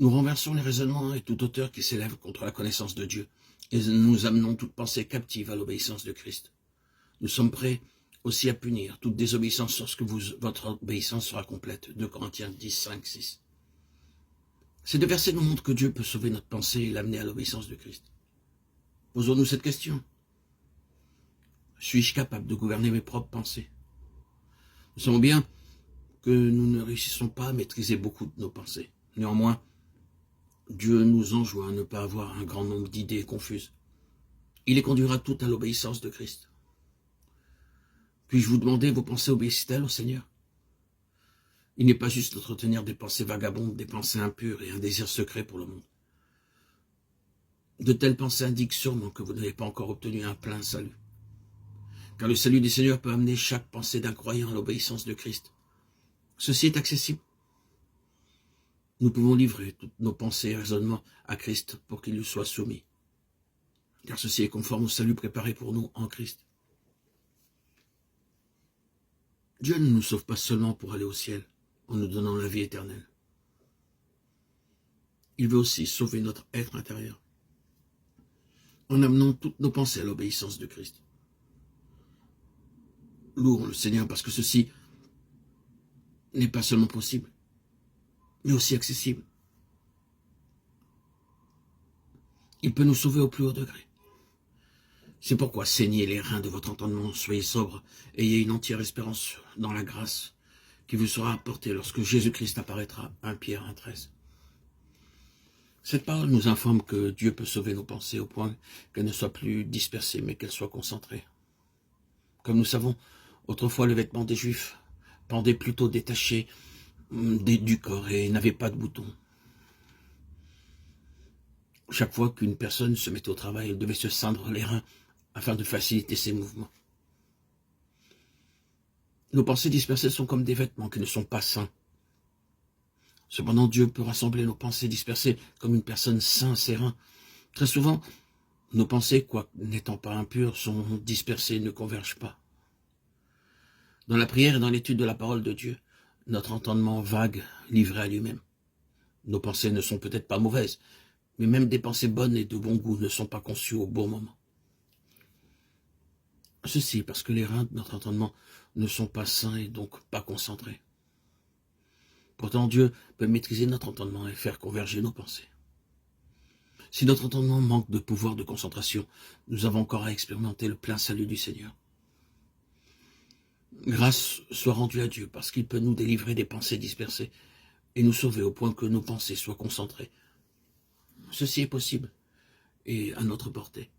Nous renversons les raisonnements et toute hauteur qui s'élève contre la connaissance de Dieu, et nous amenons toute pensée captive à l'obéissance de Christ. Nous sommes prêts aussi à punir toute désobéissance lorsque votre obéissance sera complète. 2 Corinthiens 10, 5, 6. Ces deux versets nous montrent que Dieu peut sauver notre pensée et l'amener à l'obéissance de Christ. Posons-nous cette question. Suis-je capable de gouverner mes propres pensées? Nous savons bien que nous ne réussissons pas à maîtriser beaucoup de nos pensées. Néanmoins, Dieu nous enjoint à ne pas avoir un grand nombre d'idées confuses. Il les conduira toutes à l'obéissance de Christ. Puis-je vous demander, vos pensées obéissent-elles au Seigneur? Il n'est pas juste d'entretenir des pensées vagabondes, des pensées impures et un désir secret pour le monde. De telles pensées indiquent sûrement que vous n'avez pas encore obtenu un plein salut. Car le salut du Seigneur peut amener chaque pensée d'un croyant à l'obéissance de Christ. Ceci est accessible. Nous pouvons livrer toutes nos pensées et raisonnements à Christ pour qu'il lui soit soumis. Car ceci est conforme au salut préparé pour nous en Christ. Dieu ne nous sauve pas seulement pour aller au ciel, en nous donnant la vie éternelle. Il veut aussi sauver notre être intérieur, en amenant toutes nos pensées à l'obéissance de Christ. Louons le Seigneur parce que ceci n'est pas seulement possible, mais aussi accessible. Il peut nous sauver au plus haut degré. C'est pourquoi saignez les reins de votre entendement, soyez sobres, ayez une entière espérance dans la grâce qui vous sera apportée lorsque Jésus-Christ apparaîtra. 1 Pierre 1,13. Cette parole nous informe que Dieu peut sauver nos pensées au point qu'elles ne soient plus dispersées, mais qu'elles soient concentrées. Comme nous savons, autrefois le vêtement des Juifs pendait plutôt détaché du corps et n'avait pas de boutons. Chaque fois qu'une personne se mettait au travail, elle devait se ceindre les reins afin de faciliter ses mouvements. Nos pensées dispersées sont comme des vêtements qui ne sont pas sains. Cependant, Dieu peut rassembler nos pensées dispersées comme une personne sain ses reins. Très souvent, nos pensées, quoique n'étant pas impures, sont dispersées et ne convergent pas. Dans la prière et dans l'étude de la parole de Dieu, notre entendement vague, livré à lui-même. Nos pensées ne sont peut-être pas mauvaises, mais même des pensées bonnes et de bon goût ne sont pas conçues au bon moment. Ceci parce que les reins de notre entendement ne sont pas sains et donc pas concentrés. Pourtant, Dieu peut maîtriser notre entendement et faire converger nos pensées. Si notre entendement manque de pouvoir de concentration, nous avons encore à expérimenter le plein salut du Seigneur. Grâce soit rendue à Dieu parce qu'il peut nous délivrer des pensées dispersées et nous sauver au point que nos pensées soient concentrées. Ceci est possible et à notre portée.